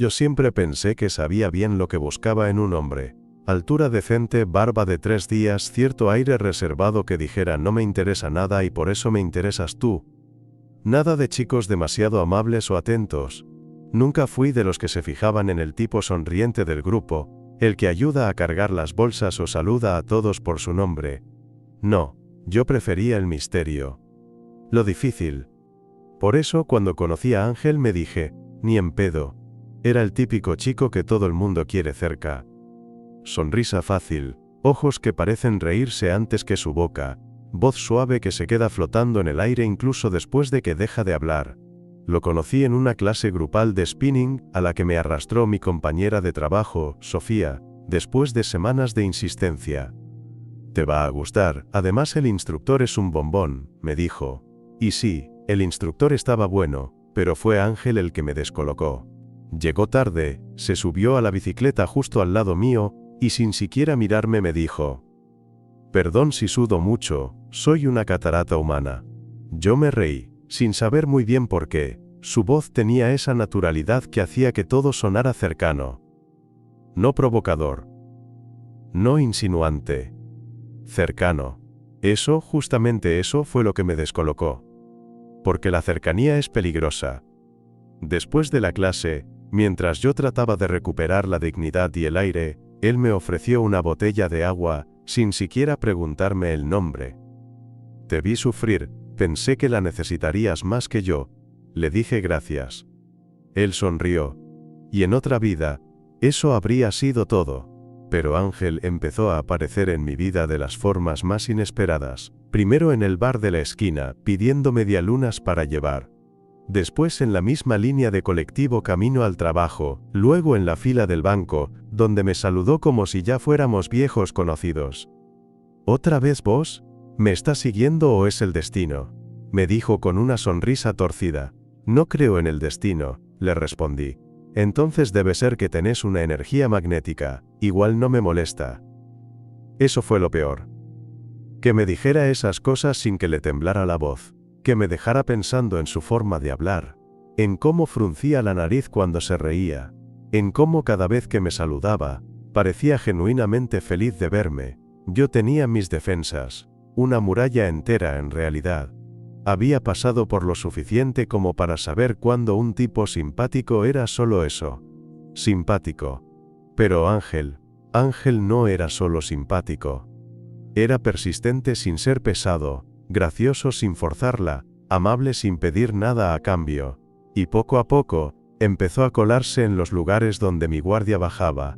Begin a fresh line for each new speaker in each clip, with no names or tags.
Yo siempre pensé que sabía bien lo que buscaba en un hombre. Altura decente, barba de 3 días, cierto aire reservado que dijera no me interesa nada y por eso me interesas tú. Nada de chicos demasiado amables o atentos. Nunca fui de los que se fijaban en el tipo sonriente del grupo, el que ayuda a cargar las bolsas o saluda a todos por su nombre. No, yo prefería el misterio. Lo difícil. Por eso cuando conocí a Ángel me dije, ni en pedo. Era el típico chico que todo el mundo quiere cerca. Sonrisa fácil, ojos que parecen reírse antes que su boca, voz suave que se queda flotando en el aire incluso después de que deja de hablar. Lo conocí en una clase grupal de spinning, a la que me arrastró mi compañera de trabajo, Sofía, después de semanas de insistencia. Te va a gustar, además el instructor es un bombón, me dijo. Y sí, el instructor estaba bueno, pero fue Ángel el que me descolocó. Llegó tarde, se subió a la bicicleta justo al lado mío, y sin siquiera mirarme me dijo: perdón si sudo mucho, soy una catarata humana. Yo me reí, sin saber muy bien por qué. Su voz tenía esa naturalidad que hacía que todo sonara cercano. No provocador. No insinuante. Cercano. Eso, justamente eso fue lo que me descolocó. Porque la cercanía es peligrosa. Después de la clase, mientras yo trataba de recuperar la dignidad y el aire, él me ofreció una botella de agua, sin siquiera preguntarme el nombre. Te vi sufrir, pensé que la necesitarías más que yo. Le dije gracias. Él sonrió. Y en otra vida, eso habría sido todo. Pero Ángel empezó a aparecer en mi vida de las formas más inesperadas. Primero en el bar de la esquina, pidiendo medialunas para llevar. Después en la misma línea de colectivo camino al trabajo, luego en la fila del banco, donde me saludó como si ya fuéramos viejos conocidos. ¿Otra vez vos? ¿Me estás siguiendo o es el destino? Me dijo con una sonrisa torcida. No creo en el destino, le respondí. Entonces debe ser que tenés una energía magnética, igual no me molesta. Eso fue lo peor. Que me dijera esas cosas sin que le temblara la voz. Que me dejara pensando en su forma de hablar, en cómo fruncía la nariz cuando se reía, en cómo cada vez que me saludaba, parecía genuinamente feliz de verme. Yo tenía mis defensas, una muralla entera en realidad. Había pasado por lo suficiente como para saber cuándo un tipo simpático era solo eso. Simpático. Pero Ángel no era solo simpático. Era persistente sin ser pesado, gracioso sin forzarla, amable sin pedir nada a cambio. Y poco a poco, empezó a colarse en los lugares donde mi guardia bajaba.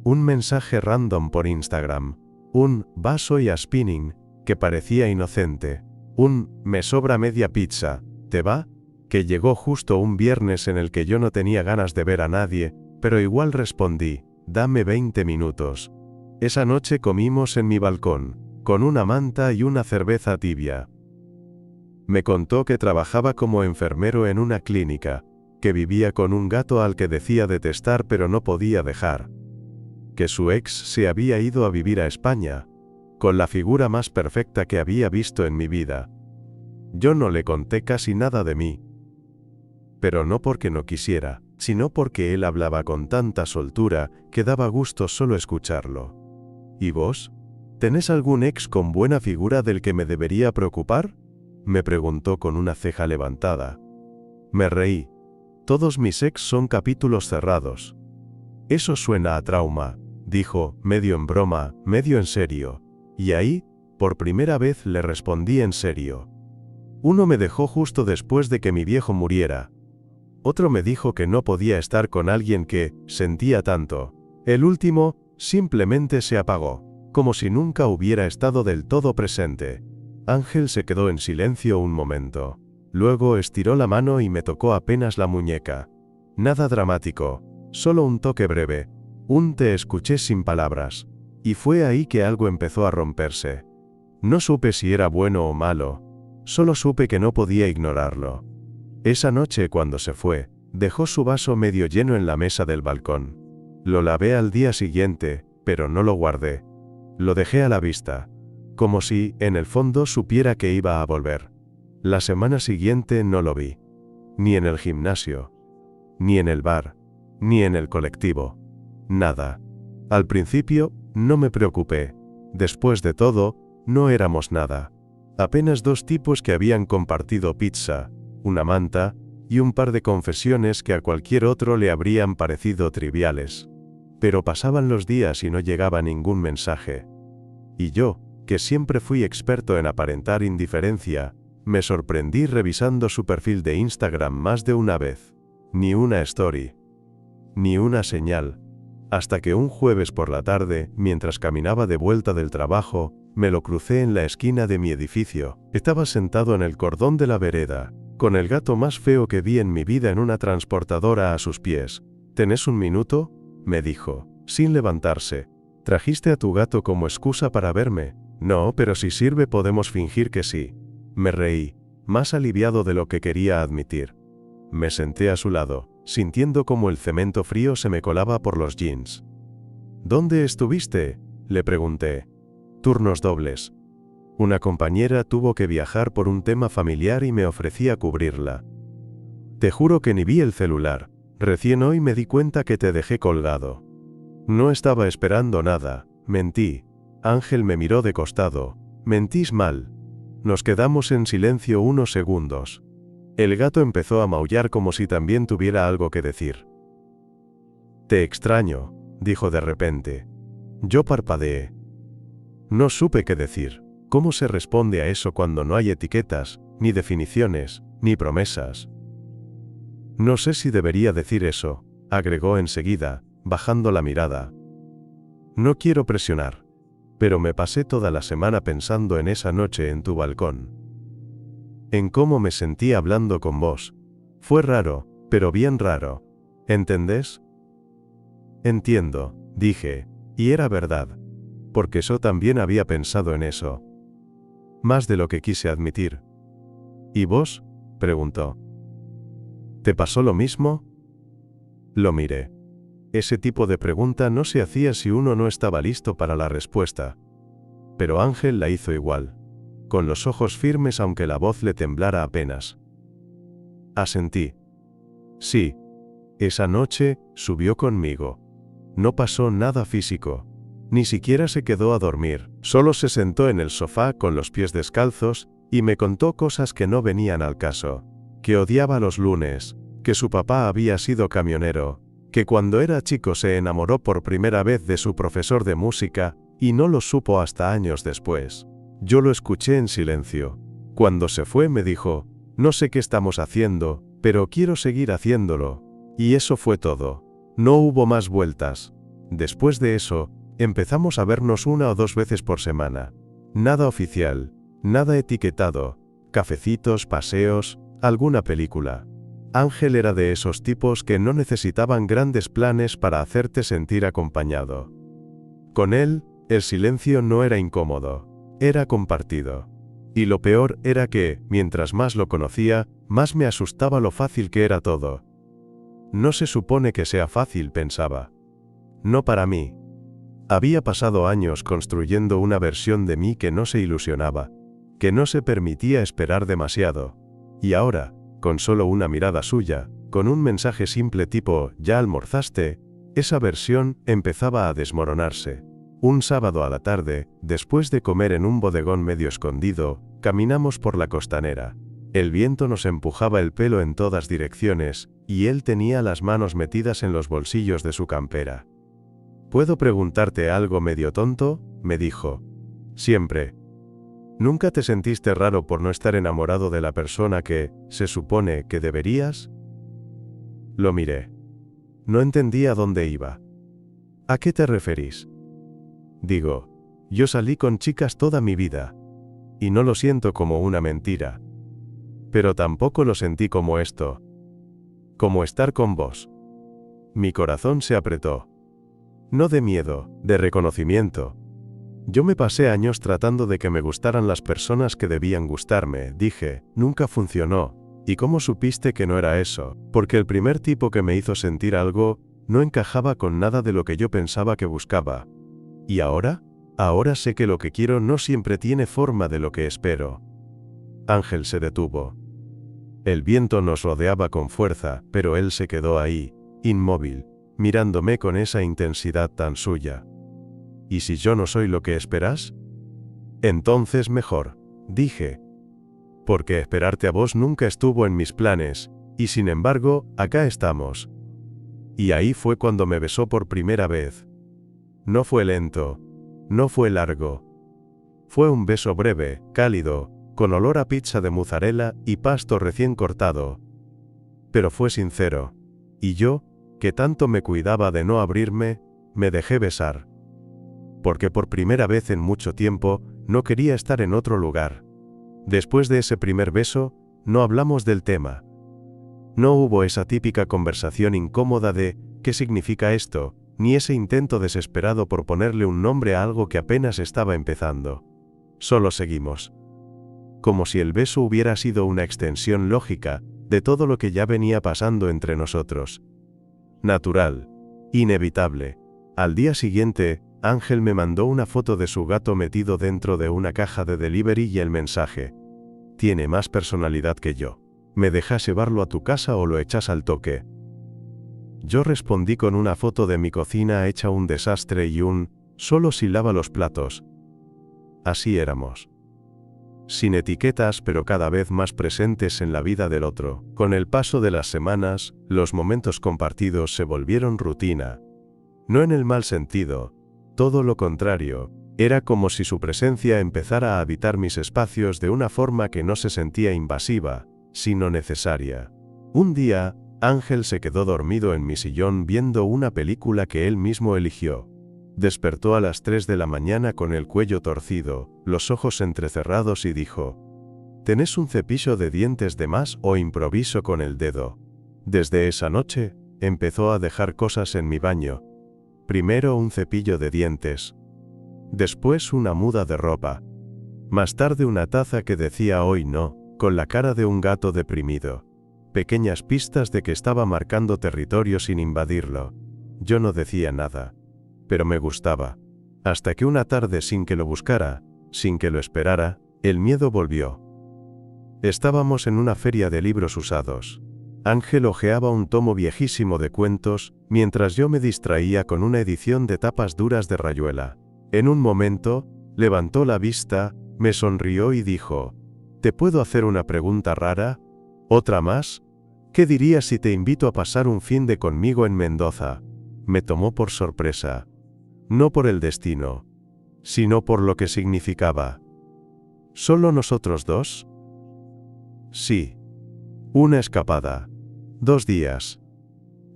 Un mensaje random por Instagram. Un «vas hoy a spinning», que parecía inocente. Un «me sobra media pizza, ¿te va?», que llegó justo un viernes en el que yo no tenía ganas de ver a nadie, pero igual respondí «dame 20 minutos». Esa noche comimos en mi balcón, con una manta y una cerveza tibia. Me contó que trabajaba como enfermero en una clínica, que vivía con un gato al que decía detestar pero no podía dejar. Que su ex se había ido a vivir a España, con la figura más perfecta que había visto en mi vida. Yo no le conté casi nada de mí. Pero no porque no quisiera, sino porque él hablaba con tanta soltura que daba gusto solo escucharlo. ¿Y vos? ¿Tenés algún ex con buena figura del que me debería preocupar?, me preguntó con una ceja levantada. Me reí. Todos mis ex son capítulos cerrados. Eso suena a trauma, dijo, medio en broma, medio en serio. Y ahí, por primera vez le respondí en serio. Uno me dejó justo después de que mi viejo muriera. Otro me dijo que no podía estar con alguien que sentía tanto. El último, simplemente se apagó, como si nunca hubiera estado del todo presente. Ángel se quedó en silencio un momento. Luego estiró la mano y me tocó apenas la muñeca. Nada dramático, solo un toque breve. Un te escuché sin palabras. Y fue ahí que algo empezó a romperse. No supe si era bueno o malo. Solo supe que no podía ignorarlo. Esa noche cuando se fue, dejó su vaso medio lleno en la mesa del balcón. Lo lavé al día siguiente, pero no lo guardé. Lo dejé a la vista. Como si, en el fondo, supiera que iba a volver. La semana siguiente no lo vi. Ni en el gimnasio. Ni en el bar. Ni en el colectivo. Nada. Al principio, no me preocupé. Después de todo, no éramos nada. Apenas dos tipos que habían compartido pizza, una manta, y un par de confesiones que a cualquier otro le habrían parecido triviales. Pero pasaban los días y no llegaba ningún mensaje. Y yo, que siempre fui experto en aparentar indiferencia, me sorprendí revisando su perfil de Instagram más de una vez. Ni una story. Ni una señal. Hasta que un jueves por la tarde, mientras caminaba de vuelta del trabajo, me lo crucé en la esquina de mi edificio. Estaba sentado en el cordón de la vereda, con el gato más feo que vi en mi vida en una transportadora a sus pies. ¿Tenés un minuto?, me dijo, sin levantarse. ¿Trajiste a tu gato como excusa para verme? No, pero si sirve podemos fingir que sí. Me reí, más aliviado de lo que quería admitir. Me senté a su lado, sintiendo como el cemento frío se me colaba por los jeans. ¿Dónde estuviste?, le pregunté. Turnos dobles. Una compañera tuvo que viajar por un tema familiar y me ofrecía cubrirla. Te juro que ni vi el celular. Recién hoy me di cuenta que te dejé colgado. No estaba esperando nada, mentí. Ángel me miró de costado. Mentís mal. Nos quedamos en silencio unos segundos. El gato empezó a maullar como si también tuviera algo que decir. Te extraño, dijo de repente. Yo parpadeé. No supe qué decir. ¿Cómo se responde a eso cuando no hay etiquetas, ni definiciones, ni promesas? No sé si debería decir eso, agregó enseguida, bajando la mirada. No quiero presionar, pero me pasé toda la semana pensando en esa noche en tu balcón. En cómo me sentí hablando con vos. Fue raro, pero bien raro. ¿Entendés? Entiendo, dije, y era verdad, porque yo también había pensado en eso. Más de lo que quise admitir. ¿Y vos?, preguntó. ¿Te pasó lo mismo? Lo miré. Ese tipo de pregunta no se hacía si uno no estaba listo para la respuesta. Pero Ángel la hizo igual, con los ojos firmes aunque la voz le temblara apenas. Asentí. Sí. Esa noche, subió conmigo. No pasó nada físico. Ni siquiera se quedó a dormir, solo se sentó en el sofá con los pies descalzos, y me contó cosas que no venían al caso. Que odiaba los lunes, que su papá había sido camionero, que cuando era chico se enamoró por primera vez de su profesor de música, y no lo supo hasta años después. Yo lo escuché en silencio. Cuando se fue me dijo, no sé qué estamos haciendo, pero quiero seguir haciéndolo. Y eso fue todo. No hubo más vueltas. Después de eso, empezamos a vernos 1 o 2 veces por semana. Nada oficial, nada etiquetado, cafecitos, paseos, alguna película. Ángel era de esos tipos que no necesitaban grandes planes para hacerte sentir acompañado. Con él, el silencio no era incómodo, era compartido. Y lo peor era que, mientras más lo conocía, más me asustaba lo fácil que era todo. No se supone que sea fácil, pensaba. No para mí. Había pasado años construyendo una versión de mí que no se ilusionaba, que no se permitía esperar demasiado. Y ahora, con solo una mirada suya, con un mensaje simple tipo, ¿ya almorzaste?, esa versión empezaba a desmoronarse. Un sábado a la tarde, después de comer en un bodegón medio escondido, caminamos por la costanera. El viento nos empujaba el pelo en todas direcciones, y él tenía las manos metidas en los bolsillos de su campera. ¿Puedo preguntarte algo medio tonto?, me dijo. Siempre. ¿Nunca te sentiste raro por no estar enamorado de la persona que, se supone, que deberías? Lo miré. No entendía dónde iba. ¿A qué te referís? Digo, yo salí con chicas toda mi vida. Y no lo siento como una mentira. Pero tampoco lo sentí como esto. Como estar con vos. Mi corazón se apretó. No de miedo, de reconocimiento. Yo me pasé años tratando de que me gustaran las personas que debían gustarme, dije, nunca funcionó. ¿Y cómo supiste que no era eso? Porque el primer tipo que me hizo sentir algo, no encajaba con nada de lo que yo pensaba que buscaba. ¿Y ahora? Ahora sé que lo que quiero no siempre tiene forma de lo que espero. Ángel se detuvo. El viento nos rodeaba con fuerza, pero él se quedó ahí, inmóvil, mirándome con esa intensidad tan suya. ¿Y si yo no soy lo que esperas? Entonces mejor, dije. Porque esperarte a vos nunca estuvo en mis planes, y sin embargo, acá estamos. Y ahí fue cuando me besó por primera vez. No fue lento, no fue largo. Fue un beso breve, cálido, con olor a pizza de mozzarella y pasto recién cortado. Pero fue sincero. Y yo, que tanto me cuidaba de no abrirme, me dejé besar. Porque por primera vez en mucho tiempo, no quería estar en otro lugar. Después de ese primer beso, no hablamos del tema. No hubo esa típica conversación incómoda de ¿qué significa esto?, ni ese intento desesperado por ponerle un nombre a algo que apenas estaba empezando. Solo seguimos. Como si el beso hubiera sido una extensión lógica de todo lo que ya venía pasando entre nosotros. Natural. Inevitable. Al día siguiente, Ángel me mandó una foto de su gato metido dentro de una caja de delivery y el mensaje: tiene más personalidad que yo. ¿Me dejas llevarlo a tu casa o lo echas al toque? Yo respondí con una foto de mi cocina hecha un desastre y solo si lava los platos. Así éramos. Sin etiquetas, pero cada vez más presentes en la vida del otro. Con el paso de las semanas, los momentos compartidos se volvieron rutina. No en el mal sentido, todo lo contrario. Era como si su presencia empezara a habitar mis espacios de una forma que no se sentía invasiva, sino necesaria. Un día, Ángel se quedó dormido en mi sillón viendo una película que él mismo eligió. Despertó a las 3 de la mañana con el cuello torcido, los ojos entrecerrados y dijo: ¿tenés un cepillo de dientes de más o improviso con el dedo? Desde esa noche, empezó a dejar cosas en mi baño. Primero un cepillo de dientes. Después una muda de ropa. Más tarde una taza que decía hoy no, con la cara de un gato deprimido. Pequeñas pistas de que estaba marcando territorio sin invadirlo. Yo no decía nada. Pero me gustaba. Hasta que una tarde, sin que lo buscara, sin que lo esperara, el miedo volvió. Estábamos en una feria de libros usados. Ángel hojeaba un tomo viejísimo de cuentos, mientras yo me distraía con una edición de tapas duras de Rayuela. En un momento, levantó la vista, me sonrió y dijo: ¿te puedo hacer una pregunta rara? ¿Otra más? ¿Qué dirías si te invito a pasar un fin de conmigo en Mendoza? Me tomó por sorpresa. No por el destino, sino por lo que significaba. ¿Solo nosotros dos? Sí. Una escapada. 2 días.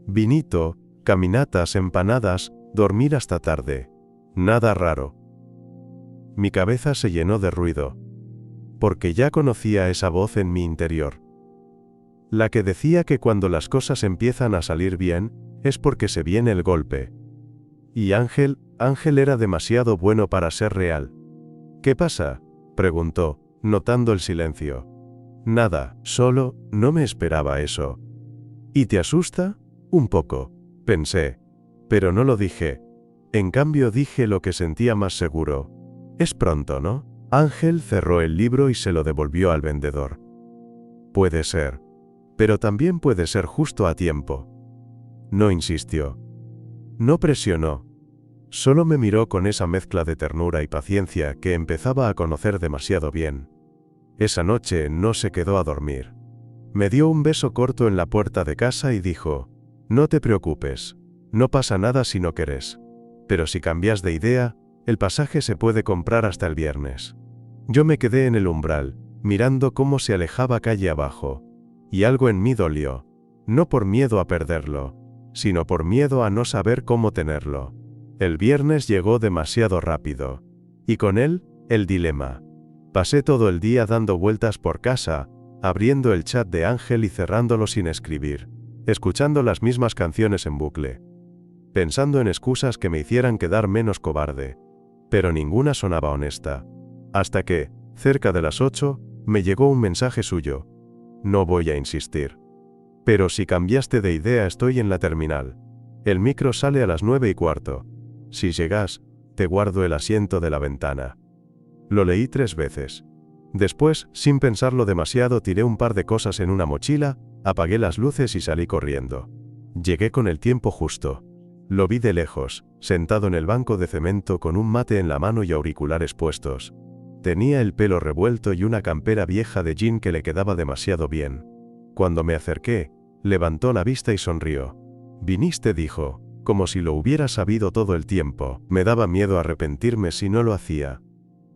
Vinito, caminatas, empanadas, dormir hasta tarde. Nada raro. Mi cabeza se llenó de ruido. Porque ya conocía esa voz en mi interior. La que decía que cuando las cosas empiezan a salir bien, es porque se viene el golpe. Y Ángel era demasiado bueno para ser real. ¿Qué pasa?, preguntó, notando el silencio. Nada, solo, no me esperaba eso. ¿Y te asusta? Un poco, pensé. Pero no lo dije. En cambio dije lo que sentía más seguro. Es pronto, ¿no? Ángel cerró el libro y se lo devolvió al vendedor. Puede ser. Pero también puede ser justo a tiempo. No insistió. No presionó. Solo me miró con esa mezcla de ternura y paciencia que empezaba a conocer demasiado bien. Esa noche no se quedó a dormir. Me dio un beso corto en la puerta de casa y dijo: no te preocupes, no pasa nada si no querés. Pero si cambias de idea, el pasaje se puede comprar hasta el viernes. Yo me quedé en el umbral, mirando cómo se alejaba calle abajo. Y algo en mí dolió. No por miedo a perderlo, sino por miedo a no saber cómo tenerlo. El viernes llegó demasiado rápido. Y con él, el dilema. Pasé todo el día dando vueltas por casa, abriendo el chat de Ángel y cerrándolo sin escribir, escuchando las mismas canciones en bucle, pensando en excusas que me hicieran quedar menos cobarde. Pero ninguna sonaba honesta. Hasta que, cerca de las 8, me llegó un mensaje suyo. No voy a insistir. Pero si cambiaste de idea, estoy en la terminal. El micro sale a las 9:15. Si llegas, te guardo el asiento de la ventana. Lo leí 3 veces. Después, sin pensarlo demasiado, tiré un par de cosas en una mochila, apagué las luces y salí corriendo. Llegué con el tiempo justo. Lo vi de lejos, sentado en el banco de cemento con un mate en la mano y auriculares puestos. Tenía el pelo revuelto y una campera vieja de jean que le quedaba demasiado bien. Cuando me acerqué, levantó la vista y sonrió. «Viniste», dijo, como si lo hubiera sabido todo el tiempo. Me daba miedo arrepentirme si no lo hacía.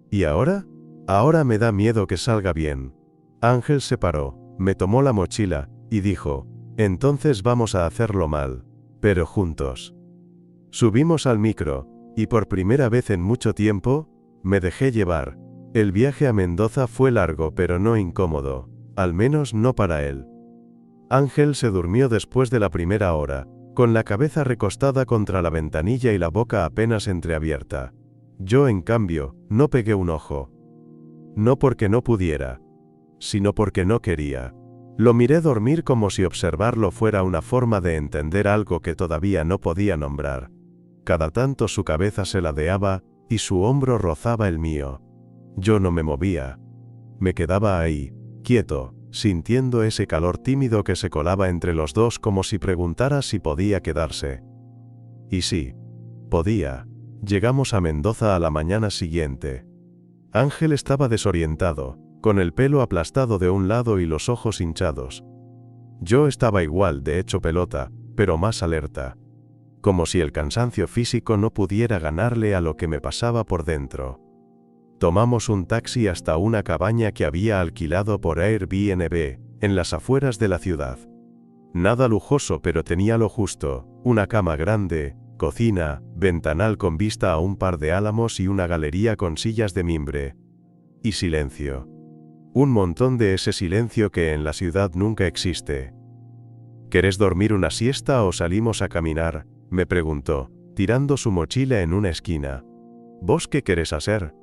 ¿Y ahora? Ahora me da miedo que salga bien. Ángel se paró, me tomó la mochila, y dijo, «Entonces vamos a hacerlo mal, pero juntos». Subimos al micro, y por primera vez en mucho tiempo, me dejé llevar. El viaje a Mendoza fue largo pero no incómodo, al menos no para él. Ángel se durmió después de la primera hora, con la cabeza recostada contra la ventanilla y la boca apenas entreabierta. Yo, en cambio, no pegué un ojo. No porque no pudiera, sino porque no quería. Lo miré dormir como si observarlo fuera una forma de entender algo que todavía no podía nombrar. Cada tanto su cabeza se ladeaba, y su hombro rozaba el mío. Yo no me movía. Me quedaba ahí, quieto, sintiendo ese calor tímido que se colaba entre los dos como si preguntara si podía quedarse. Y sí, podía. Llegamos a Mendoza a la mañana siguiente. Ángel estaba desorientado, con el pelo aplastado de un lado y los ojos hinchados. Yo estaba igual, de hecho pelota, pero más alerta. Como si el cansancio físico no pudiera ganarle a lo que me pasaba por dentro. Tomamos un taxi hasta una cabaña que había alquilado por Airbnb, en las afueras de la ciudad. Nada lujoso, pero tenía lo justo: una cama grande, cocina, ventanal con vista a un par de álamos y una galería con sillas de mimbre. Y silencio. Un montón de ese silencio que en la ciudad nunca existe. «¿Querés dormir una siesta o salimos a caminar?», me preguntó, tirando su mochila en una esquina. «¿Vos qué querés hacer?»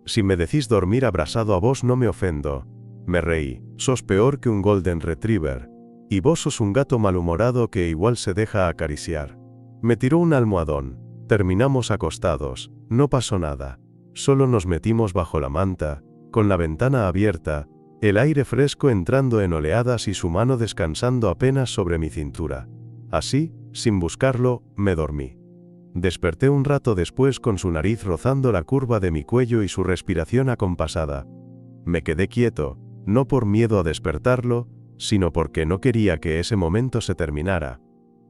«Si me decís dormir abrazado a vos no me ofendo». Me reí. «Sos peor que un Golden Retriever. Y vos sos un gato malhumorado que igual se deja acariciar». Me tiró un almohadón. Terminamos acostados. No pasó nada. Solo nos metimos bajo la manta, con la ventana abierta, el aire fresco entrando en oleadas y su mano descansando apenas sobre mi cintura. Así, sin buscarlo, me dormí. Desperté un rato después con su nariz rozando la curva de mi cuello y su respiración acompasada. Me quedé quieto, no por miedo a despertarlo, sino porque no quería que ese momento se terminara.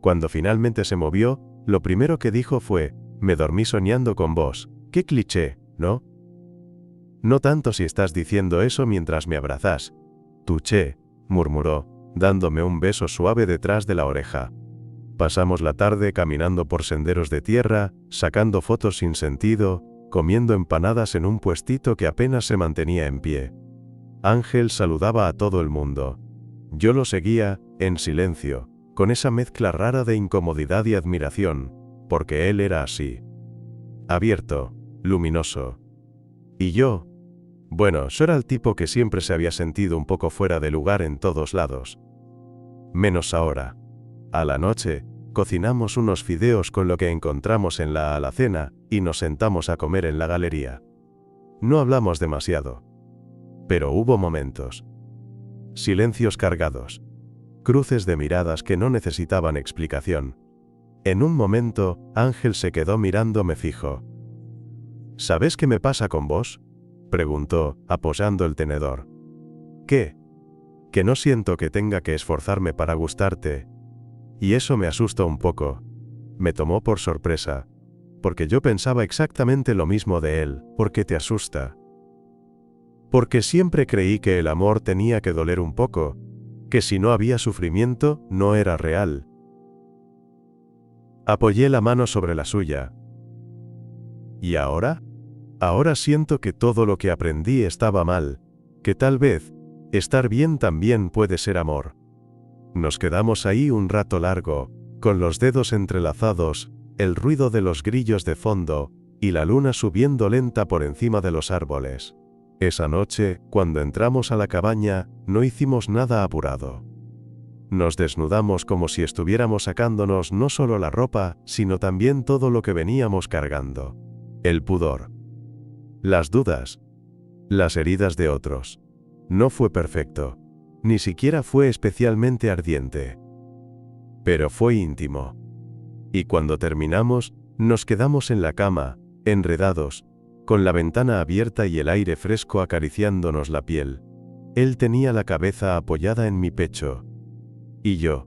Cuando finalmente se movió, lo primero que dijo fue: «Me dormí soñando con vos». Qué cliché, ¿no? «No tanto si estás diciendo eso mientras me abrazás». «Tuché», murmuró, dándome un beso suave detrás de la oreja. Pasamos la tarde caminando por senderos de tierra, sacando fotos sin sentido, comiendo empanadas en un puestito que apenas se mantenía en pie. Ángel saludaba a todo el mundo. Yo lo seguía, en silencio, con esa mezcla rara de incomodidad y admiración, porque él era así. Abierto, luminoso. Y yo, bueno, yo era el tipo que siempre se había sentido un poco fuera de lugar en todos lados. Menos ahora. A la noche, cocinamos unos fideos con lo que encontramos en la alacena, y nos sentamos a comer en la galería. No hablamos demasiado. Pero hubo momentos. Silencios cargados. Cruces de miradas que no necesitaban explicación. En un momento, Ángel se quedó mirándome fijo. «¿Sabes qué me pasa con vos?», preguntó, apoyando el tenedor. «¿Qué?». «Que no siento que tenga que esforzarme para gustarte. Y eso me asusta un poco». Me tomó por sorpresa. Porque yo pensaba exactamente lo mismo de él. «¿Por qué te asusta?». «Porque siempre creí que el amor tenía que doler un poco. Que si no había sufrimiento, no era real». Apoyé la mano sobre la suya. «¿Y ahora?». «Ahora siento que todo lo que aprendí estaba mal. Que tal vez, estar bien también puede ser amor». Nos quedamos ahí un rato largo, con los dedos entrelazados, el ruido de los grillos de fondo, y la luna subiendo lenta por encima de los árboles. Esa noche, cuando entramos a la cabaña, no hicimos nada apurado. Nos desnudamos como si estuviéramos sacándonos no solo la ropa, sino también todo lo que veníamos cargando. El pudor. Las dudas. Las heridas de otros. No fue perfecto. Ni siquiera fue especialmente ardiente. Pero fue íntimo. Y cuando terminamos, nos quedamos en la cama, enredados, con la ventana abierta y el aire fresco acariciándonos la piel. Él tenía la cabeza apoyada en mi pecho. Y yo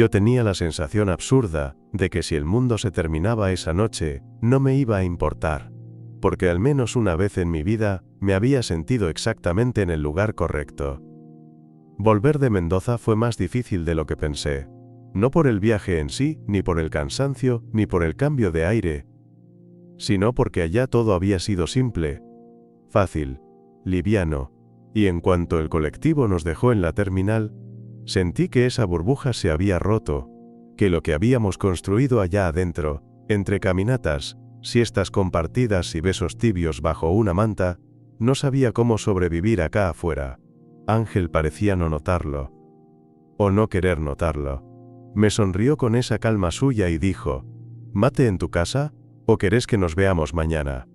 tenía la sensación absurda de que si el mundo se terminaba esa noche, no me iba a importar. Porque al menos una vez en mi vida, me había sentido exactamente en el lugar correcto. Volver de Mendoza fue más difícil de lo que pensé. No por el viaje en sí, ni por el cansancio, ni por el cambio de aire, sino porque allá todo había sido simple, fácil, liviano, y en cuanto el colectivo nos dejó en la terminal, sentí que esa burbuja se había roto, que lo que habíamos construido allá adentro, entre caminatas, siestas compartidas y besos tibios bajo una manta, no sabía cómo sobrevivir acá afuera. Ángel parecía no notarlo. O no querer notarlo. Me sonrió con esa calma suya y dijo: ¿Mate en tu casa? ¿O querés que nos veamos mañana?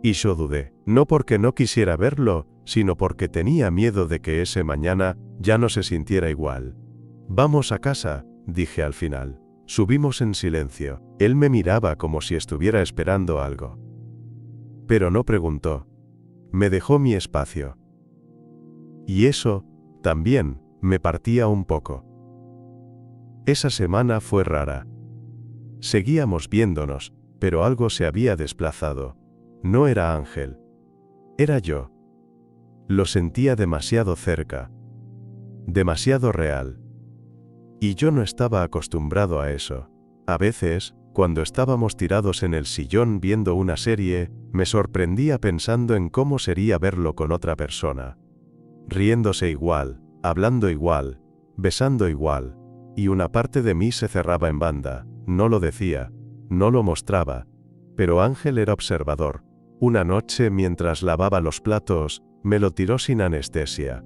Y yo dudé, no porque no quisiera verlo, sino porque tenía miedo de que ese mañana ya no se sintiera igual. Vamos a casa, dije al final. Subimos en silencio. Él me miraba como si estuviera esperando algo. Pero no preguntó. Me dejó mi espacio. Y eso, también, me partía un poco. Esa semana fue rara. Seguíamos viéndonos, pero algo se había desplazado. No era Ángel. Era yo. Lo sentía demasiado cerca. Demasiado real. Y yo no estaba acostumbrado a eso. A veces, cuando estábamos tirados en el sillón viendo una serie, me sorprendía pensando en cómo sería verlo con otra persona. Riéndose igual, hablando igual, besando igual, y una parte de mí se cerraba en banda. No lo decía, no lo mostraba, pero Ángel era observador. Una noche, mientras lavaba los platos, me lo tiró sin anestesia.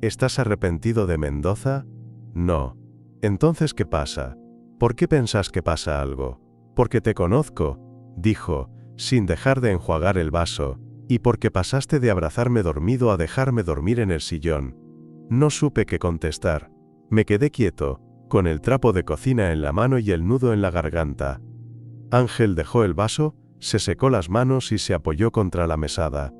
¿Estás arrepentido de Mendoza? No. Entonces, ¿qué pasa? ¿Por qué pensás que pasa algo? Porque te conozco, dijo, sin dejar de enjuagar el vaso, y porque pasaste de abrazarme dormido a dejarme dormir en el sillón. No supe qué contestar. Me quedé quieto, con el trapo de cocina en la mano y el nudo en la garganta. Ángel dejó el vaso, se secó las manos y se apoyó contra la mesada.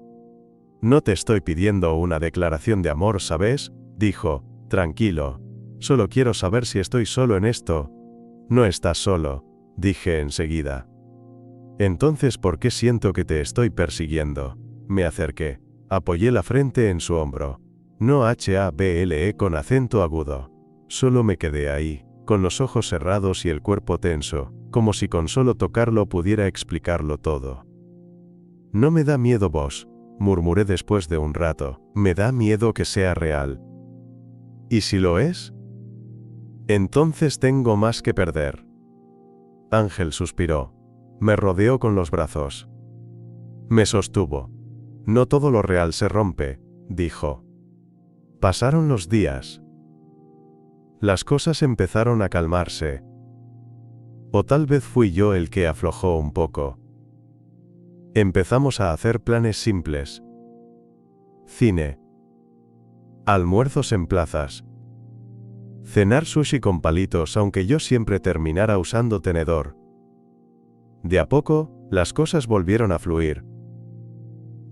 No te estoy pidiendo una declaración de amor, ¿sabes? Dijo, tranquilo. Solo quiero saber si estoy solo en esto. No estás solo, dije enseguida. Entonces, ¿por qué siento que te estoy persiguiendo? Me acerqué. Apoyé la frente en su hombro. No hable con acento agudo. Solo me quedé ahí, con los ojos cerrados y el cuerpo tenso, como si con solo tocarlo pudiera explicarlo todo. No me da miedo vos, murmuré después de un rato, me da miedo que sea real. ¿Y si lo es? Entonces tengo más que perder. Ángel suspiró. Me rodeó con los brazos. Me sostuvo. No todo lo real se rompe, dijo. Pasaron los días. Las cosas empezaron a calmarse. O tal vez fui yo el que aflojó un poco. Empezamos a hacer planes simples. Cine. Almuerzos en plazas. Cenar sushi con palitos aunque yo siempre terminara usando tenedor. De a poco, las cosas volvieron a fluir.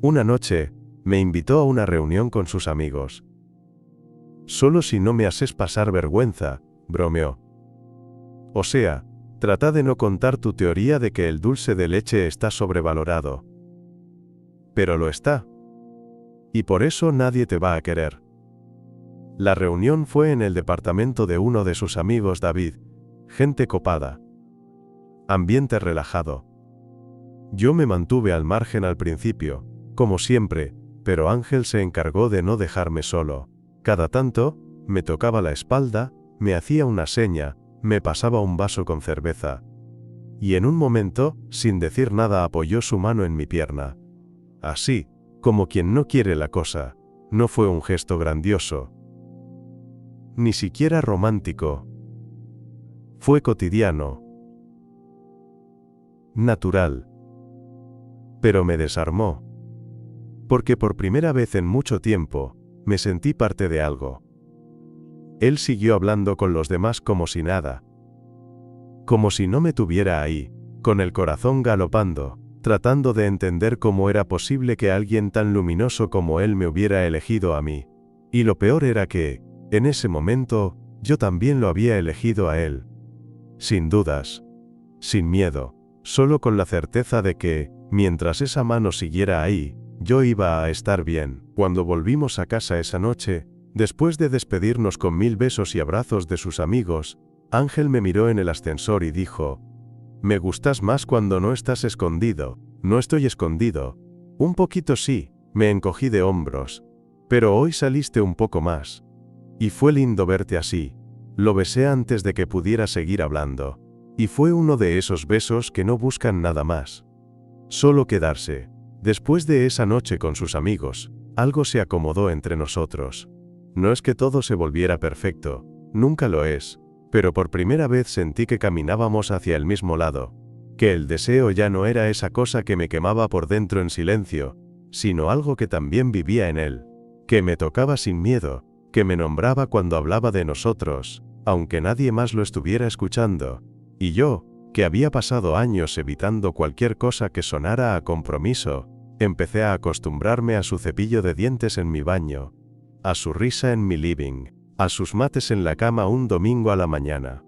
Una noche, me invitó a una reunión con sus amigos. Solo si no me haces pasar vergüenza, bromeó. O sea, trata de no contar tu teoría de que el dulce de leche está sobrevalorado. Pero lo está. Y por eso nadie te va a querer. La reunión fue en el departamento de uno de sus amigos, David. Gente copada. Ambiente relajado. Yo me mantuve al margen al principio, como siempre, pero Ángel se encargó de no dejarme solo. Cada tanto, me tocaba la espalda, me hacía una seña, me pasaba un vaso con cerveza. Y en un momento, sin decir nada, apoyó su mano en mi pierna. Así, como quien no quiere la cosa. No fue un gesto grandioso. Ni siquiera romántico. Fue cotidiano. Natural. Pero me desarmó. Porque por primera vez en mucho tiempo, me sentí parte de algo. Él siguió hablando con los demás como si nada. como si no me tuviera ahí, con el corazón galopando, tratando de entender cómo era posible que alguien tan luminoso como él me hubiera elegido a mí. Y lo peor era que, en ese momento, yo también lo había elegido a él. Sin dudas. Sin miedo. Solo con la certeza de que, mientras esa mano siguiera ahí, yo iba a estar bien. Cuando volvimos a casa esa noche, después de despedirnos con 1000 besos y abrazos de sus amigos, Ángel me miró en el ascensor y dijo: «Me gustas más cuando no estás escondido». No estoy escondido. Un poquito sí, me encogí de hombros. Pero hoy saliste un poco más. Y fue lindo verte así. Lo besé antes de que pudiera seguir hablando. Y fue uno de esos besos que no buscan nada más. Solo quedarse. Después de esa noche con sus amigos, algo se acomodó entre nosotros. No es que todo se volviera perfecto, nunca lo es, pero por primera vez sentí que caminábamos hacia el mismo lado, que el deseo ya no era esa cosa que me quemaba por dentro en silencio, sino algo que también vivía en él, que me tocaba sin miedo, que me nombraba cuando hablaba de nosotros, aunque nadie más lo estuviera escuchando, y yo, que había pasado años evitando cualquier cosa que sonara a compromiso, empecé a acostumbrarme a su cepillo de dientes en mi baño, a su risa en mi living, a sus mates en la cama un domingo a la mañana.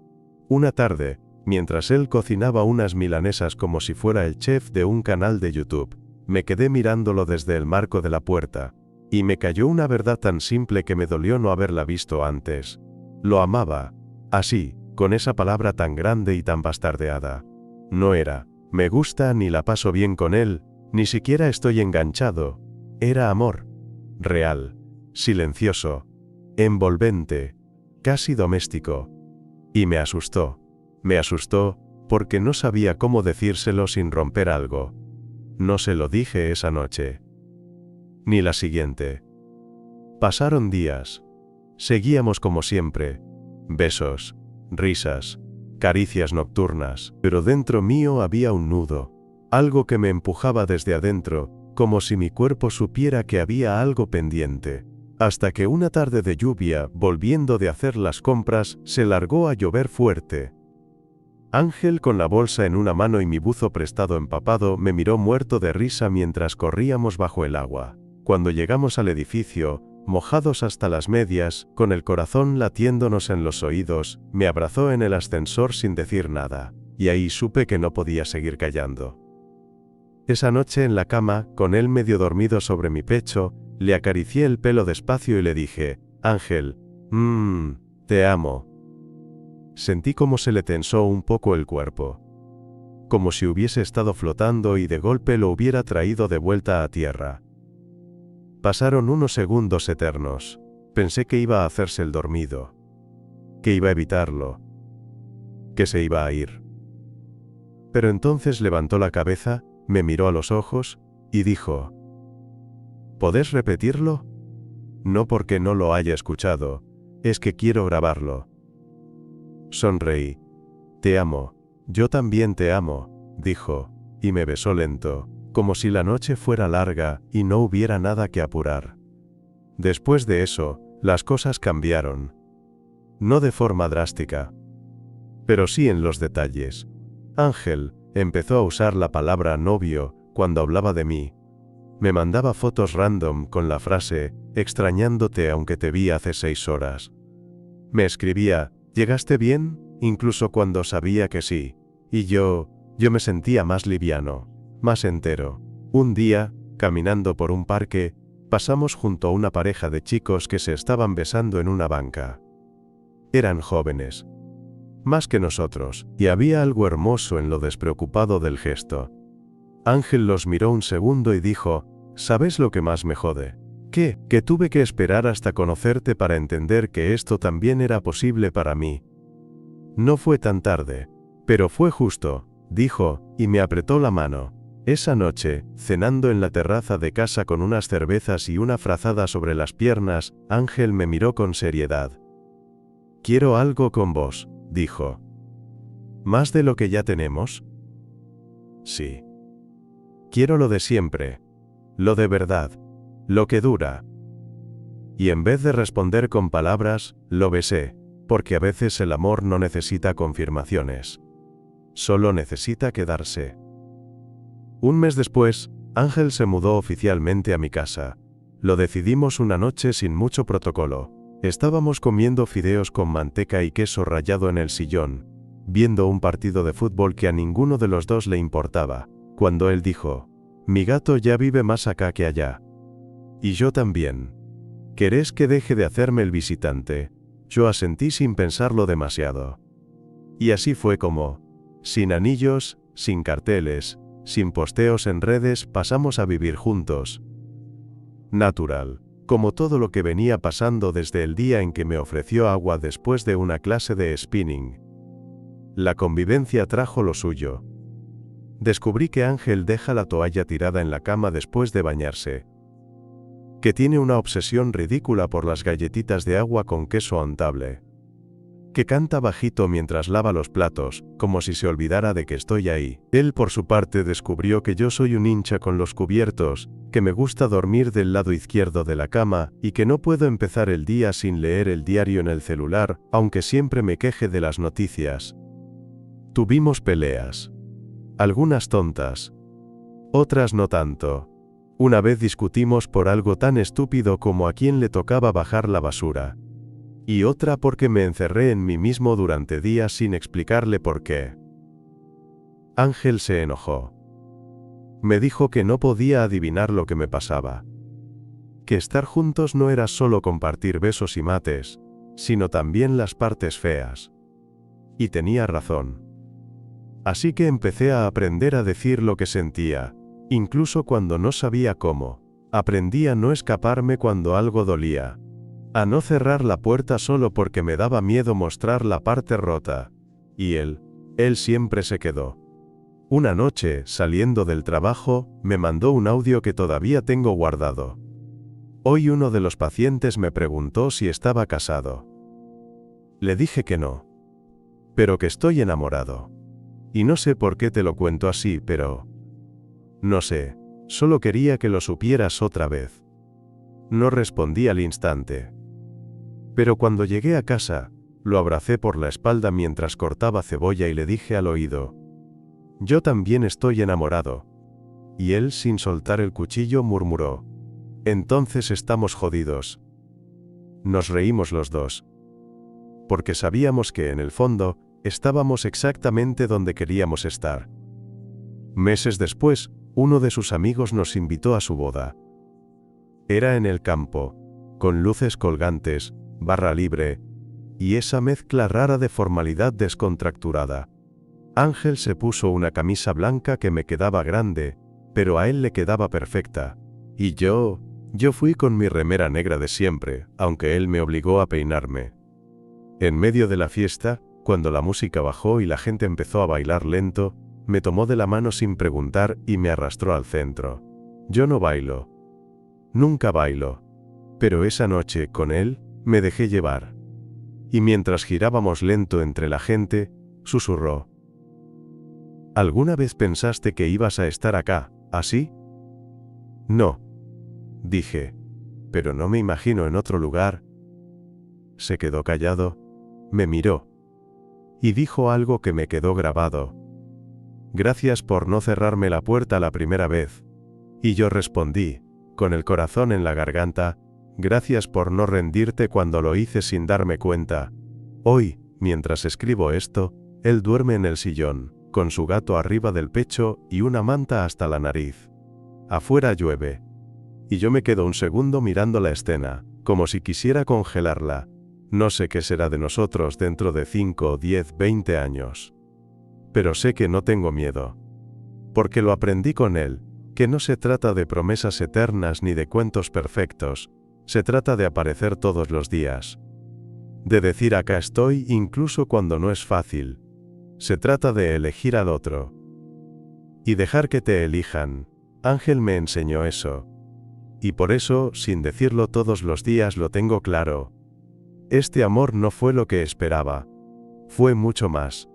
Una tarde, mientras él cocinaba unas milanesas como si fuera el chef de un canal de YouTube, me quedé mirándolo desde el marco de la puerta, y me cayó una verdad tan simple que me dolió no haberla visto antes. Lo amaba, así, con esa palabra tan grande y tan bastardeada. No era, me gusta ni la paso bien con él, ni siquiera estoy enganchado. Era amor. Real. Silencioso. Envolvente. Casi doméstico. Y me asustó. Me asustó, porque no sabía cómo decírselo sin romper algo. No se lo dije esa noche. Ni la siguiente. Pasaron días. Seguíamos como siempre. Besos. Risas. Caricias nocturnas. Pero dentro mío había un nudo. Algo que me empujaba desde adentro, como si mi cuerpo supiera que había algo pendiente. Hasta que una tarde de lluvia, volviendo de hacer las compras, se largó a llover fuerte. Ángel, con la bolsa en una mano y mi buzo prestado empapado, me miró muerto de risa mientras corríamos bajo el agua. Cuando llegamos al edificio, mojados hasta las medias, con el corazón latiéndonos en los oídos, me abrazó en el ascensor sin decir nada, y ahí supe que no podía seguir callando. Esa noche en la cama, con él medio dormido sobre mi pecho, le acaricié el pelo despacio y le dije: «Ángel, te amo». Sentí como se le tensó un poco el cuerpo. Como si hubiese estado flotando y de golpe lo hubiera traído de vuelta a tierra. Pasaron unos segundos eternos. Pensé que iba a hacerse el dormido. Que iba a evitarlo. Que se iba a ir. Pero entonces levantó la cabeza, me miró a los ojos, y dijo: «¿Podés repetirlo?» No porque no lo haya escuchado, es que quiero grabarlo. Sonreí. «Te amo. Yo también te amo», dijo, y me besó lento, como si la noche fuera larga y no hubiera nada que apurar. Después de eso, las cosas cambiaron. No de forma drástica, pero sí en los detalles. Ángel empezó a usar la palabra novio cuando hablaba de mí. Me mandaba fotos random con la frase, extrañándote aunque te vi hace 6 horas. Me escribía, ¿llegaste bien? Incluso cuando sabía que sí. Y yo me sentía más liviano, más entero. Un día, caminando por un parque, pasamos junto a una pareja de chicos que se estaban besando en una banca. Eran jóvenes. Más que nosotros, y había algo hermoso en lo despreocupado del gesto. Ángel los miró un segundo y dijo: «¿Sabes lo que más me jode? ¿Qué? Que tuve que esperar hasta conocerte para entender que esto también era posible para mí». No fue tan tarde, pero fue justo, dijo, y me apretó la mano. Esa noche, cenando en la terraza de casa con unas cervezas y una frazada sobre las piernas, Ángel me miró con seriedad. «Quiero algo con vos», dijo. «¿Más de lo que ya tenemos?» «Sí. Quiero lo de siempre. Lo de verdad. Lo que dura». Y en vez de responder con palabras, lo besé, porque a veces el amor no necesita confirmaciones. Solo necesita quedarse. Un mes después, Ángel se mudó oficialmente a mi casa. Lo decidimos una noche sin mucho protocolo. Estábamos comiendo fideos con manteca y queso rallado en el sillón, viendo un partido de fútbol que a ninguno de los dos le importaba, cuando él dijo: «Mi gato ya vive más acá que allá». Y yo también. ¿Querés que deje de hacerme el visitante? Yo asentí sin pensarlo demasiado. Y así fue como, sin anillos, sin carteles, sin posteos en redes, pasamos a vivir juntos. Natural, como todo lo que venía pasando desde el día en que me ofreció agua después de una clase de spinning. La convivencia trajo lo suyo. Descubrí que Ángel deja la toalla tirada en la cama después de bañarse. Que tiene una obsesión ridícula por las galletitas de agua con queso untable. Que canta bajito mientras lava los platos, como si se olvidara de que estoy ahí. Él por su parte descubrió que yo soy un hincha con los cubiertos, que me gusta dormir del lado izquierdo de la cama, y que no puedo empezar el día sin leer el diario en el celular, aunque siempre me queje de las noticias. Tuvimos peleas. Algunas tontas. Otras no tanto. Una vez discutimos por algo tan estúpido como a quién le tocaba bajar la basura. Y otra porque me encerré en mí mismo durante días sin explicarle por qué. Ángel se enojó. Me dijo que no podía adivinar lo que me pasaba. Que estar juntos no era solo compartir besos y mates, sino también las partes feas. Y tenía razón. Así que empecé a aprender a decir lo que sentía, incluso cuando no sabía cómo. Aprendí a no escaparme cuando algo dolía. A no cerrar la puerta solo porque me daba miedo mostrar la parte rota. Y él siempre se quedó. Una noche, saliendo del trabajo, me mandó un audio que todavía tengo guardado. Hoy uno de los pacientes me preguntó si estaba casado. Le dije que no. Pero que estoy enamorado. Y no sé por qué te lo cuento así, pero... No sé, solo quería que lo supieras otra vez. No respondí al instante. Pero cuando llegué a casa, lo abracé por la espalda mientras cortaba cebolla y le dije al oído: «Yo también estoy enamorado». Y él, sin soltar el cuchillo, murmuró: «Entonces estamos jodidos». Nos reímos los dos. Porque sabíamos que, en el fondo, estábamos exactamente donde queríamos estar. Meses después, uno de sus amigos nos invitó a su boda. Era en el campo, con luces colgantes, barra libre, y esa mezcla rara de formalidad descontracturada. Ángel se puso una camisa blanca que me quedaba grande, pero a él le quedaba perfecta. Y yo fui con mi remera negra de siempre, aunque él me obligó a peinarme. En medio de la fiesta, cuando la música bajó y la gente empezó a bailar lento, me tomó de la mano sin preguntar y me arrastró al centro. Yo no bailo. Nunca bailo. Pero esa noche, con él, me dejé llevar. Y mientras girábamos lento entre la gente, susurró: ¿Alguna vez pensaste que ibas a estar acá, así? No. Dije. Pero no me imagino en otro lugar. Se quedó callado, me miró. Y dijo algo que me quedó grabado. Gracias por no cerrarme la puerta la primera vez. Y yo respondí, con el corazón en la garganta: gracias por no rendirte cuando lo hice sin darme cuenta. Hoy, mientras escribo esto, él duerme en el sillón, con su gato arriba del pecho y una manta hasta la nariz. Afuera llueve. Y yo me quedo un segundo mirando la escena, como si quisiera congelarla. No sé qué será de nosotros dentro de 5, 10, 20 años. Pero sé que no tengo miedo. Porque lo aprendí con él, que no se trata de promesas eternas ni de cuentos perfectos, se trata de aparecer todos los días. De decir acá estoy incluso cuando no es fácil. Se trata de elegir al otro. Y dejar que te elijan. Ángel me enseñó eso. Y por eso, sin decirlo todos los días, lo tengo claro. Este amor no fue lo que esperaba. Fue mucho más.